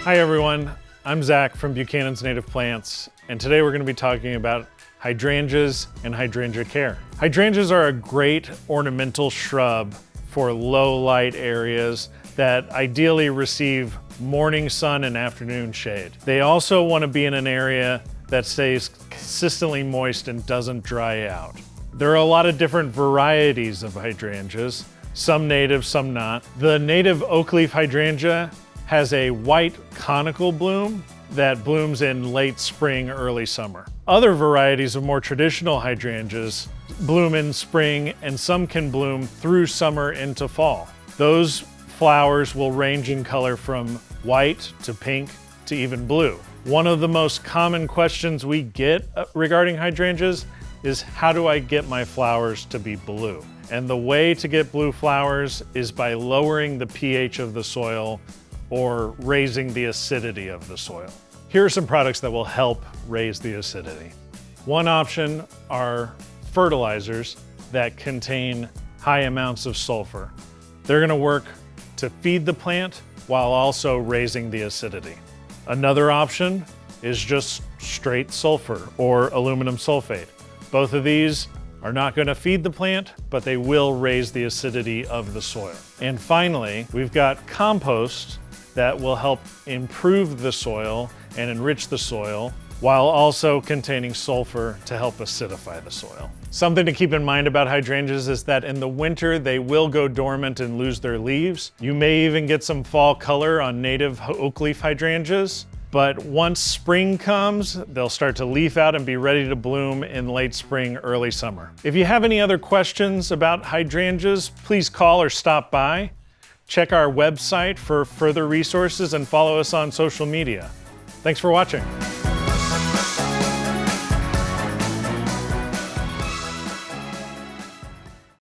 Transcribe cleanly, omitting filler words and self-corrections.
Hi everyone, I'm Zach from Buchanan's Native Plants, and today we're going to be talking about hydrangeas and hydrangea care. Hydrangeas are a great ornamental shrub for low light areas that ideally receive morning sun and afternoon shade. They also want to be in an area that stays consistently moist and doesn't dry out. There are a lot of different varieties of hydrangeas, some native, some not. The native oak leaf hydrangea has a white conical bloom that blooms in late spring, early summer. Other varieties of more traditional hydrangeas bloom in spring, and some can bloom through summer into fall. Those flowers will range in color from white to pink to even blue. One of the most common questions we get regarding hydrangeas is, how do I get my flowers to be blue? And the way to get blue flowers is by lowering the pH of the soil or raising the acidity of the soil. Here are some products that will help raise the acidity. One option are fertilizers that contain high amounts of sulfur. They're going to work to feed the plant while also raising the acidity. Another option is just straight sulfur or aluminum sulfate. Both of these are not going to feed the plant, but they will raise the acidity of the soil. And finally, we've got compost that will help improve the soil and enrich the soil while also containing sulfur to help acidify the soil. Something to keep in mind about hydrangeas is that in the winter, they will go dormant and lose their leaves. You may even get some fall color on native oak leaf hydrangeas, but once spring comes, they'll start to leaf out and be ready to bloom in late spring, early summer. If you have any other questions about hydrangeas, please call or stop by. Check our website for further resources and follow us on social media. Thanks for watching.